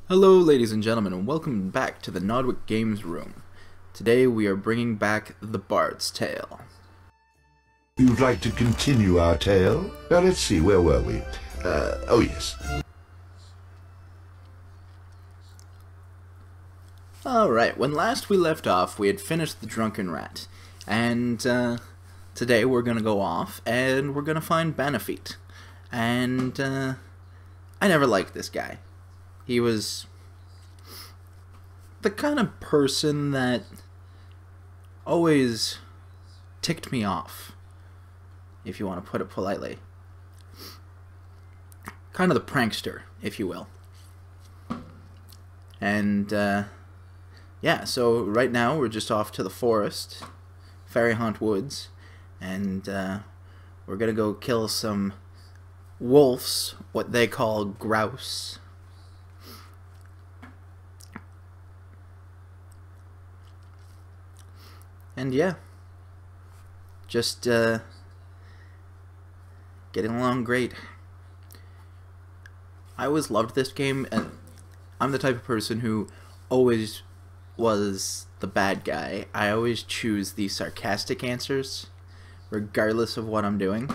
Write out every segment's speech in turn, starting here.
Hello ladies and gentlemen, and welcome back to the Nodwik Games Room. Today we are bringing back The Bard's Tale. You'd like to continue our tale? Now let's see, where were we? Oh yes. Alright, when last we left off, we had finished the Drunken Rat. And today we're gonna go off and we're gonna find Bannafeet. And I never liked this guy. He was the kind of person that always ticked me off, if you want to put it politely. Kind of the prankster, if you will. And, yeah, so right now we're just off to the forest, Fairy Haunt Woods, and we're gonna go kill some wolves, what they call grouse. And yeah, just getting along great. I always loved this game, and I'm the type of person who always was the bad guy. I always choose the sarcastic answers, regardless of what I'm doing.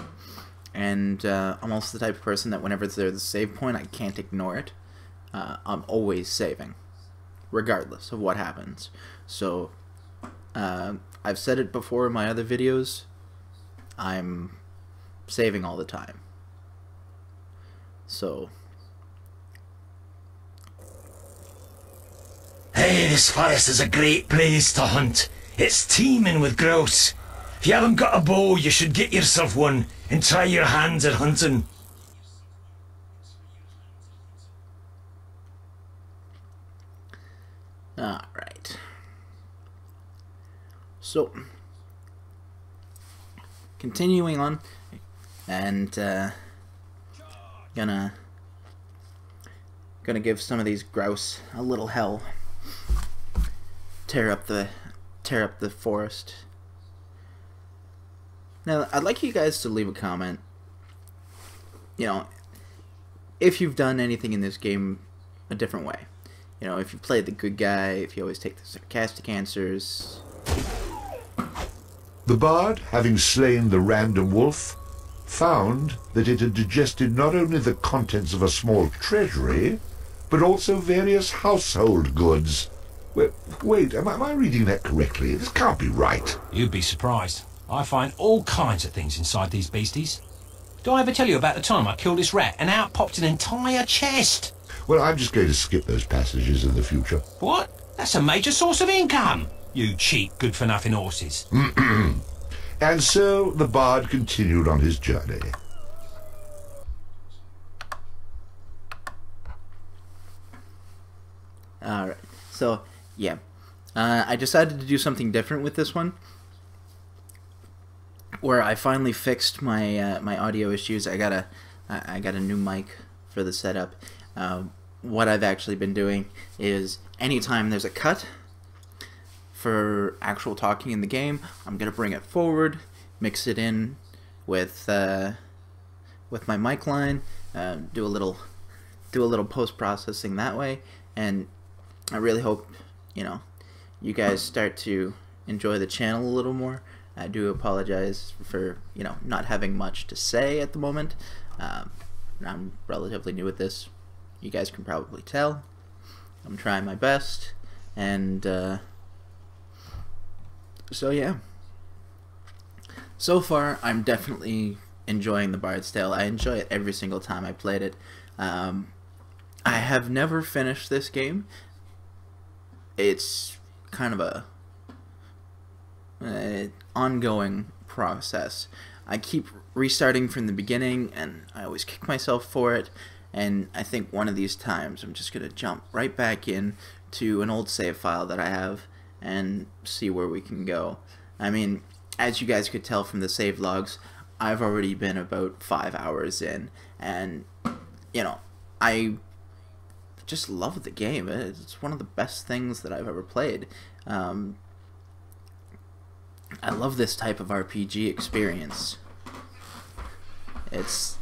And I'm also the type of person that whenever there's a save point, I can't ignore it. I'm always saving, regardless of what happens. So, I've said it before in my other videos, I'm saving all the time. So. Hey, this forest is a great place to hunt. It's teeming with grouse. If you haven't got a bow, you should get yourself one and try your hands at hunting. Alright. So, continuing on, and gonna give some of these grouse a little hell. Tear up the forest. Now, I'd like you guys to leave a comment. You know, if you've done anything in this game a different way. You know, if you played the good guy, if you always take the sarcastic answers. The bard, having slain the random wolf, found that it had digested not only the contents of a small treasury, but also various household goods. Wait, am I reading that correctly? This can't be right. You'd be surprised. I find all kinds of things inside these beasties. Did I ever tell you about the time I killed this rat and out popped an entire chest? Well, I'm just going to skip those passages in the future. What? That's a major source of income. You cheap, good-for-nothing horses. And so the bard continued on his journey. Alright, so, yeah. I decided to do something different with this one, where I finally fixed my my audio issues. I got a new mic for the setup. What I've actually been doing is anytime there's a cut for actual talking in the game, I'm gonna bring it forward, mix it in with my mic line, do a little post processing that way, and I really hope you guys start to enjoy the channel a little more. I do apologize for not having much to say at the moment. I'm relatively new at this. You guys can probably tell. I'm trying my best, and so yeah. So far, I'm definitely enjoying The Bard's Tale. I enjoy it every single time I played it. I have never finished this game. It's kind of a ongoing process. I keep restarting from the beginning, and I always kick myself for it. And I think one of these times I'm just gonna jump right back in to an old save file that I have and see where we can go. I mean, as you guys could tell from the save logs, I've already been about 5 hours in, and I just love the game. It's one of the best things that I've ever played. I love this type of RPG experience. It's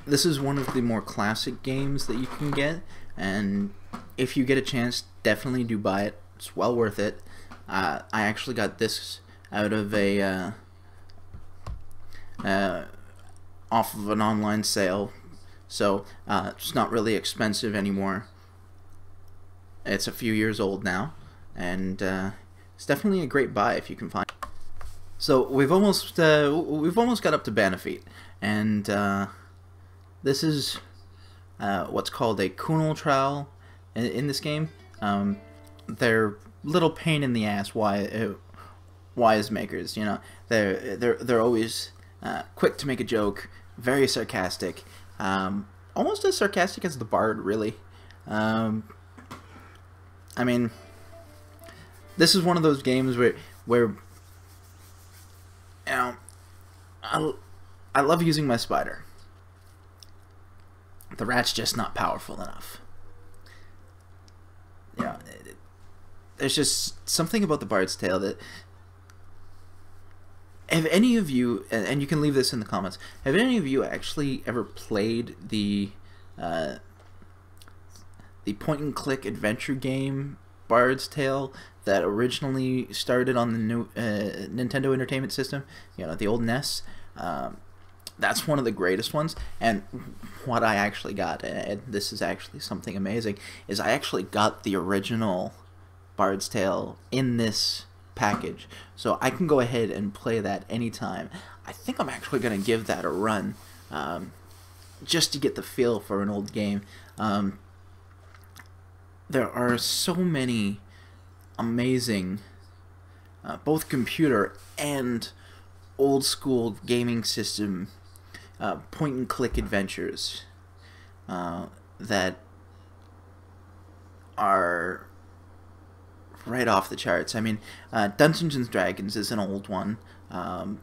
this is one of the more classic games that you can get, and if you get a chance, definitely do buy it. It's well worth it. I actually got this out of a off of an online sale, so it's not really expensive anymore. It's a few years old now, and it's definitely a great buy if you can find it. So we've almost got up to Bannafeet, and this is what's called a Kunal trial in this game. They're little pain in the ass wise makers, you know. They're always quick to make a joke, very sarcastic, almost as sarcastic as the bard, really. I mean, this is one of those games where you know, I love using my spider. The rat's just not powerful enough. You know, there's just something about the Bard's Tale that... Have any of you, and you can leave this in the comments, have any of you actually ever played the point-and-click adventure game Bard's Tale that originally started on the new Nintendo Entertainment System, you know, the old NES? That's one of the greatest ones, and what I actually got, and this is actually something amazing, is I actually got the original Bard's Tale in this package, so I can go ahead and play that anytime. I think I'm actually going to give that a run, just to get the feel for an old game. There are so many amazing, both computer and old school gaming system point-and-click adventures that are right off the charts. I mean, Dungeons and Dragons is an old one. I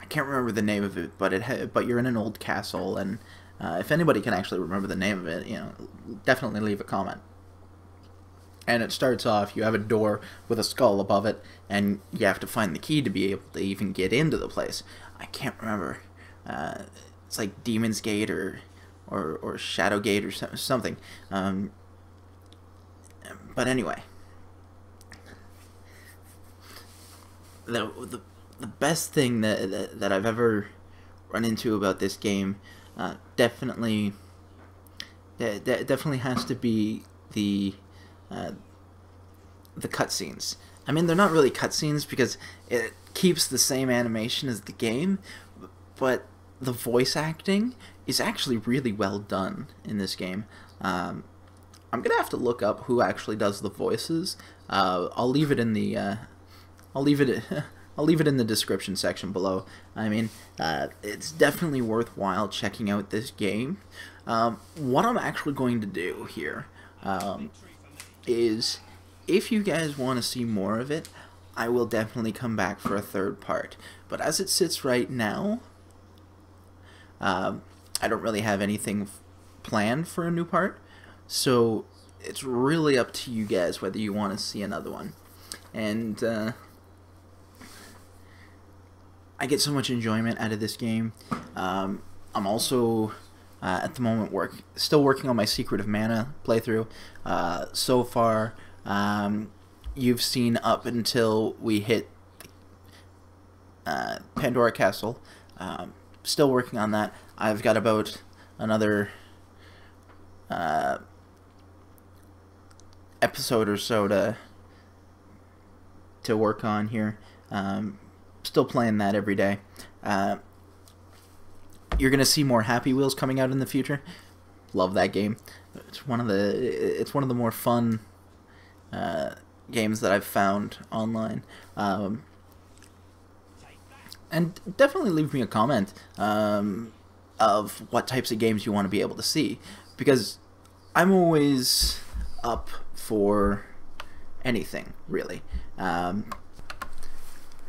can't remember the name of it, but you're in an old castle, and if anybody can actually remember the name of it, you know, definitely leave a comment. And it starts off, you have a door with a skull above it, and you have to find the key to be able to even get into the place. I can't remember. It's like Demon's Gate or Shadow Gate or something. But anyway, the best thing that I've ever run into about this game definitely has to be the cutscenes. I mean, they're not really cutscenes because it keeps the same animation as the game, but the voice acting is actually really well done in this game. I'm gonna have to look up who actually does the voices. I'll leave it in the I'll leave it in the description section below. I mean, it's definitely worthwhile checking out this game. What I'm actually going to do here is, if you guys want to see more of it, I will definitely come back for a third part. But as it sits right now, I don't really have anything planned for a new part, so it's really up to you guys whether you want to see another one. And I get so much enjoyment out of this game. I'm also at the moment still working on my Secret of Mana playthrough. So far, you've seen up until we hit Pandora Castle. Still working on that. I've got about another episode or so to work on here. Still playing that every day. You're gonna see more Happy Wheels coming out in the future. Love that game. It's one of the more fun games that I've found online. And definitely leave me a comment of what types of games you want to be able to see, because I'm always up for anything, really.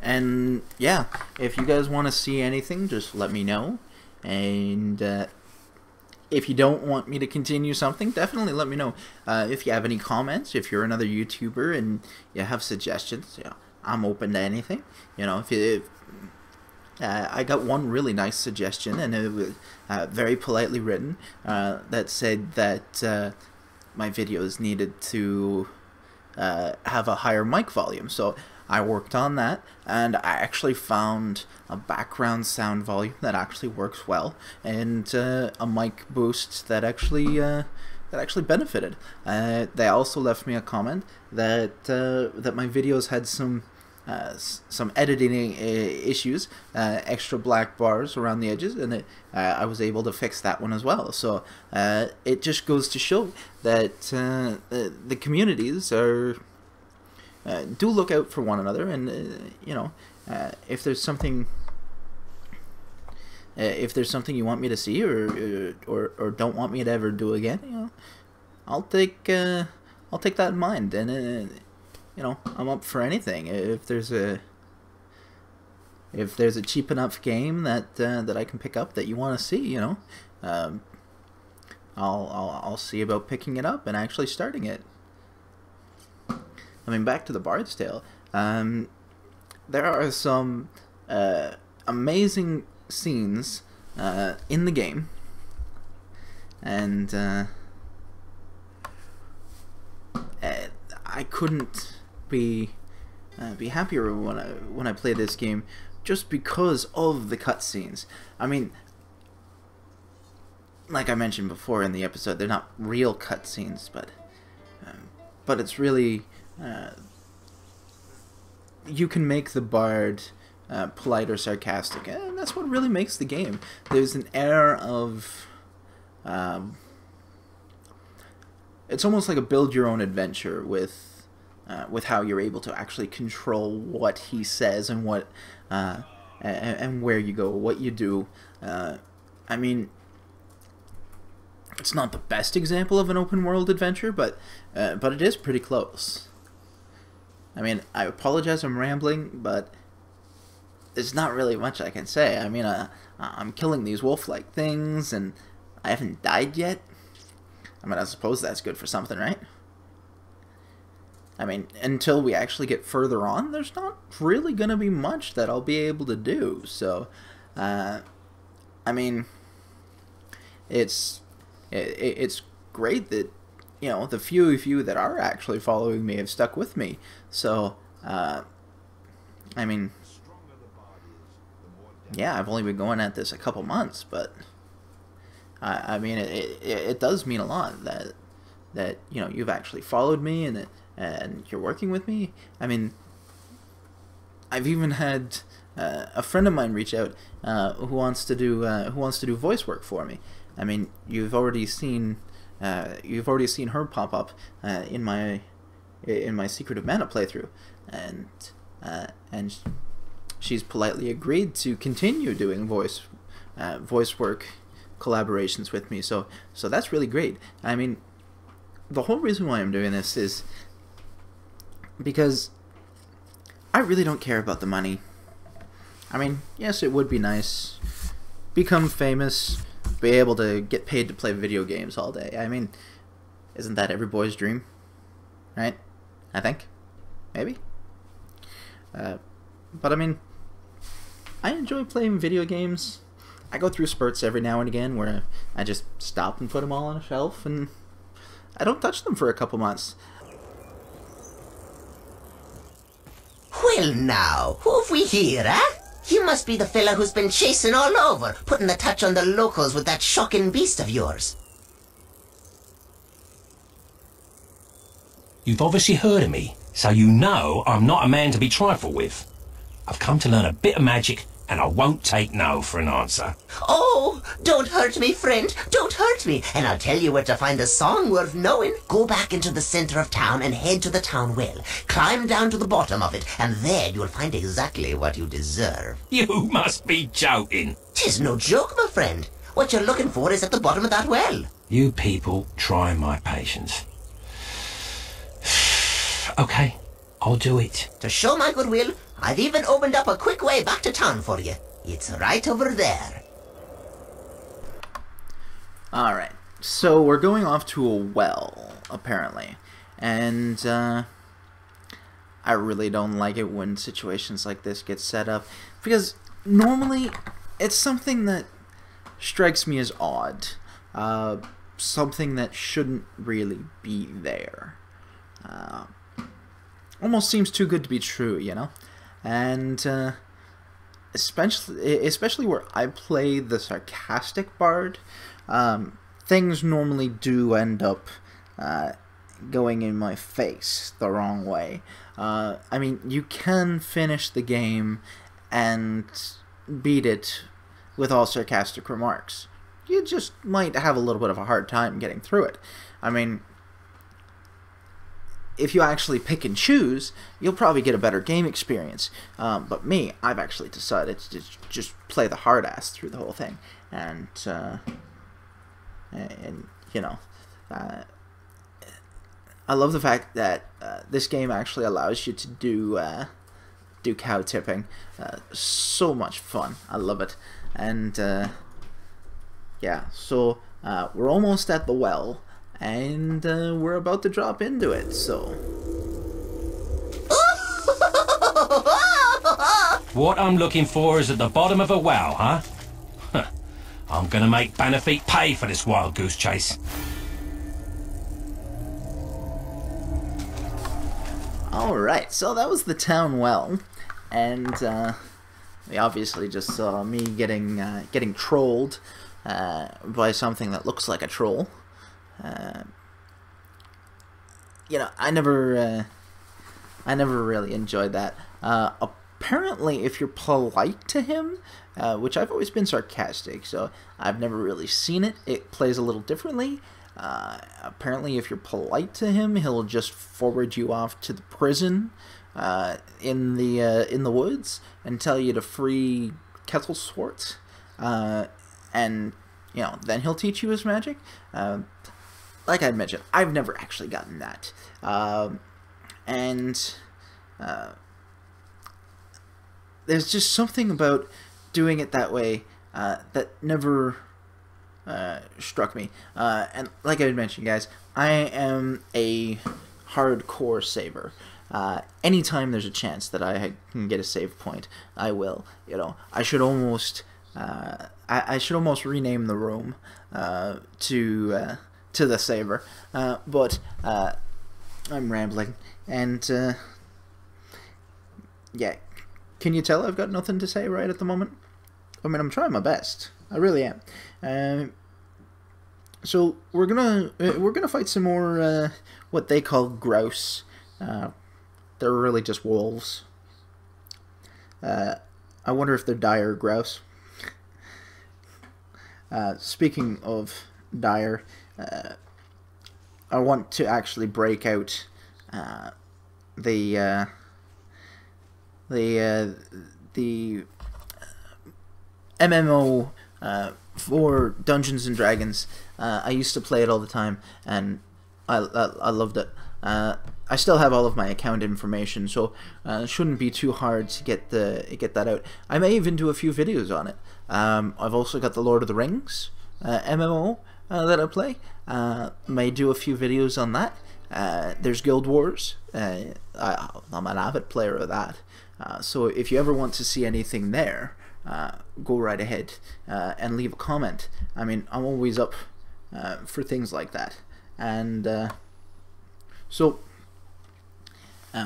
And yeah, if you guys want to see anything, just let me know. And if you don't want me to continue something, definitely let me know. If you have any comments, if you're another YouTuber and you have suggestions, you know, I'm open to anything. You know, if I got one really nice suggestion, and it was very politely written, that said that my videos needed to have a higher mic volume. So I worked on that, and I actually found a background sound volume that actually works well, and a mic boost that actually benefited. They also left me a comment that that my videos had some editing issues, extra black bars around the edges, and I was able to fix that one as well. So it just goes to show that the communities are do look out for one another, and you know, if there's something you want me to see or don't want me to ever do again, you know, I'll take that in mind, and you know, I'm up for anything. If there's a cheap enough game that that I can pick up that you want to see, you know, I'll see about picking it up and actually starting it. I mean, back to the Bard's Tale. There are some amazing scenes in the game, and I couldn't be happier when I play this game, just because of the cutscenes. I mean, like I mentioned before in the episode, they're not real cutscenes, but it's really you can make the bard polite or sarcastic, and that's what really makes the game. There's an air of it's almost like a build your own adventure with how you're able to actually control what he says and what and where you go, what you do. I mean, it's not the best example of an open world adventure, but it is pretty close. I mean, I apologize, I'm rambling, but there's not really much I can say. I mean, I'm killing these wolf-like things, and I haven't died yet. I mean, I suppose that's good for something, right? I mean, until we actually get further on, there's not really going to be much that I'll be able to do. So, I mean, it's great that, you know, the few of you that are actually following me have stuck with me. So, I mean, yeah, I've only been going at this a couple months, but I mean, it does mean a lot that you know, you've actually followed me and you're working with me. I mean, I've even had a friend of mine reach out who wants to do voice work for me. I mean, you've already seen her pop up in my Secret of Mana playthrough, and she's politely agreed to continue doing voice work collaborations with me. So that's really great. I mean, the whole reason why I'm doing this is because I really don't care about the money. I mean, yes, it would be nice, become famous, be able to get paid to play video games all day. I mean, isn't that every boy's dream? Right? I think. Maybe. But I mean, I enjoy playing video games. I go through spurts every now and again where I just stop and put them all on a shelf, and I don't touch them for a couple months. Well now, who have we here, eh? You must be the fella who's been chasing all over, putting the touch on the locals with that shocking beast of yours. You've obviously heard of me, so you know I'm not a man to be trifled with. I've come to learn a bit of magic, and I won't take no for an answer. Oh, don't hurt me, friend. Don't hurt me. And I'll tell you where to find a song worth knowing. Go back into the center of town and head to the town well. Climb down to the bottom of it, and there you'll find exactly what you deserve. You must be joking. 'Tis no joke, my friend. What you're looking for is at the bottom of that well. You people try my patience. Okay, I'll do it. To show my goodwill, I've even opened up a quick way back to town for you. It's right over there. Alright, so we're going off to a well, apparently. And, I really don't like it when situations like this get set up. Because normally, it's something that strikes me as odd. Something that shouldn't really be there. Almost seems too good to be true, you know? And especially where I play the sarcastic bard, things normally do end up going in my face the wrong way. I mean, you can finish the game and beat it with all sarcastic remarks. You just might have a little bit of a hard time getting through it. I mean, if you actually pick and choose, you'll probably get a better game experience. But me, I've actually decided to just play the hard ass through the whole thing. And you know, I love the fact that this game actually allows you to do cow tipping. So much fun. I love it. And yeah, so we're almost at the well, and we're about to drop into it, so... What I'm looking for is at the bottom of a well, huh? I'm gonna make Bannafeet pay for this wild goose chase. Alright, so that was the town well, and we obviously just saw me getting trolled by something that looks like a troll. You know, I never really enjoyed that. Apparently, if you're polite to him, which I've always been sarcastic, so I've never really seen it. It plays a little differently. Apparently, if you're polite to him, he'll just forward you off to the prison in the woods and tell you to free Kettle Swart. And, you know, then he'll teach you his magic. Like I mentioned, I've never actually gotten that. There's just something about doing it that way that never struck me. And like I had mentioned, guys, I am a hardcore saver. Anytime there's a chance that I can get a save point, I will. You know, I should almost... I should almost rename the room to the Saver, but I'm rambling, and yeah, can you tell I've got nothing to say right at the moment? I mean, I'm trying my best, I really am. So we're gonna fight some more what they call grouse. They're really just wolves. I wonder if they're dire grouse. Speaking of dire, I want to actually break out the MMO for Dungeons and Dragons. I used to play it all the time, and I loved it. I still have all of my account information, so it shouldn't be too hard to get that out. I may even do a few videos on it. I've also got the Lord of the Rings MMO that I play. May do a few videos on that. There's Guild Wars. I'm an avid player of that. So if you ever want to see anything there, go right ahead and leave a comment. I mean, I'm always up for things like that. And so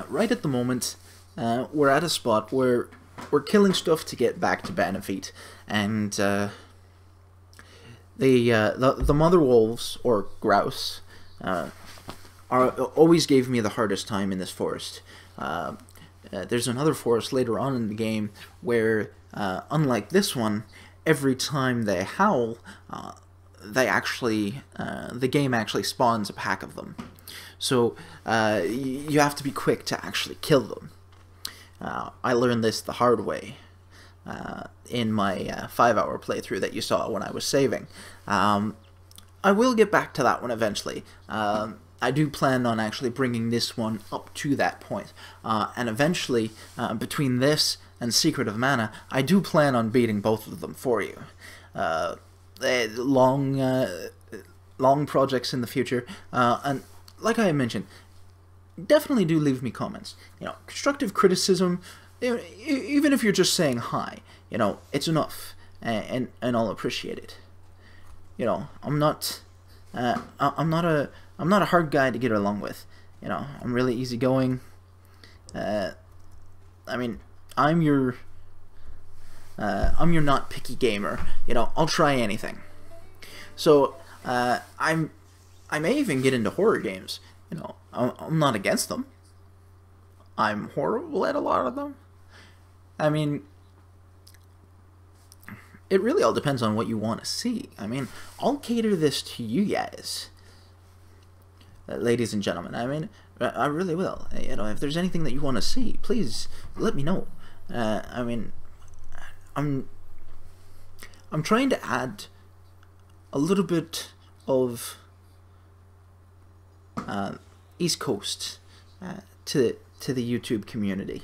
right at the moment, we're at a spot where we're killing stuff to get back to Bannafeet, and the mother wolves, or grouse, always gave me the hardest time in this forest. There's another forest later on in the game where, unlike this one, every time they howl, the game actually spawns a pack of them. So you have to be quick to actually kill them. I learned this the hard way in my 5-hour playthrough that you saw when I was saving. I will get back to that one eventually. I do plan on actually bringing this one up to that point. And eventually, between this and Secret of Mana, I do plan on beating both of them for you. Long projects in the future. And like I mentioned, definitely do leave me comments. You know, constructive criticism, even if you're just saying hi. you know, it's enough, and I'll appreciate it. You know, I'm not a hard guy to get along with. You know, I'm really easygoing. I mean, I'm your not picky gamer. You know, I'll try anything. So I may even get into horror games. You know, I'm not against them. I'm horrible at a lot of them. I mean, it really all depends on what you want to see. I mean, I'll cater this to you guys, ladies and gentlemen. I mean, I really will. You know, if there's anything that you want to see, please let me know. I mean, I'm trying to add a little bit of East Coast to the YouTube community,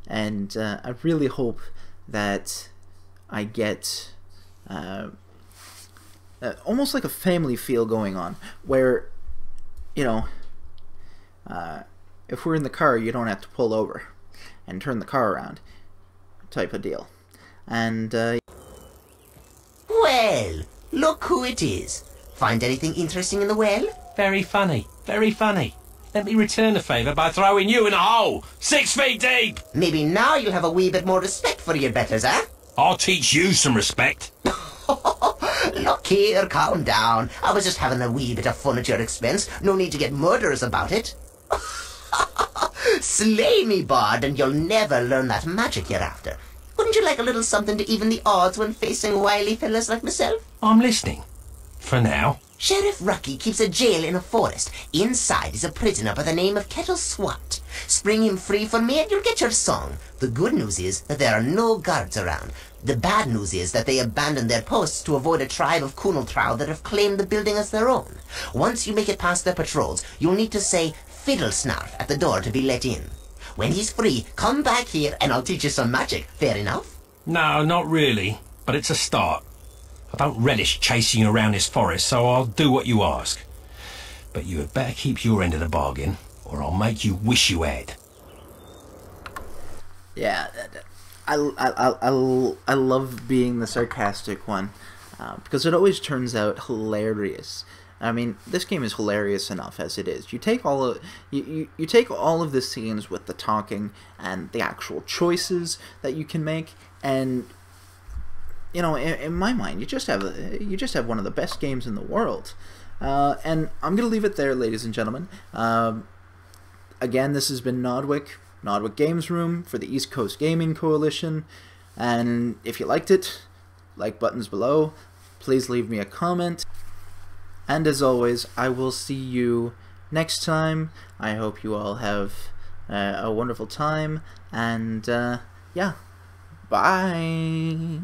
and I really hope that I get almost like a family feel going on, where, you know, if we're in the car, you don't have to pull over and turn the car around, type of deal. And Well, look who it is. Find anything interesting in the well? Very funny, very funny. Let me return the favour by throwing you in a hole 6 feet deep. Maybe now you'll have a wee bit more respect for your betters, eh? I'll teach you some respect. Look here, calm down. I was just having a wee bit of fun at your expense. No need to get murderous about it. Slay me, bard, and you'll never learn that magic you're after. Wouldn't you like a little something to even the odds when facing wily fellas like myself? I'm listening. For now. Sheriff Rucky keeps a jail in a forest. Inside is a prisoner by the name of Kettle Swat. Spring him free for me and you'll get your song. The good news is that there are no guards around. The bad news is that they abandoned their posts to avoid a tribe of Kunaltrau that have claimed the building as their own. Once you make it past their patrols, you'll need to say Fiddle Snarf at the door to be let in. When he's free, come back here and I'll teach you some magic. Fair enough? No, not really, but it's a start. I don't relish chasing you around this forest, so I'll do what you ask. But you had better keep your end of the bargain, or I'll make you wish you had. yeah, I love being the sarcastic one, because it always turns out hilarious. I mean, this game is hilarious enough as it is. You take all of you take all of the scenes with the talking and the actual choices that you can make, and you know, in my mind, you just have one of the best games in the world. And I'm gonna leave it there, ladies and gentlemen. Again, this has been Nodwik Games Room for the East Coast Gaming Coalition. And if you liked it, like buttons below. Please leave me a comment. And as always, I will see you next time. I hope you all have a wonderful time. And yeah, bye.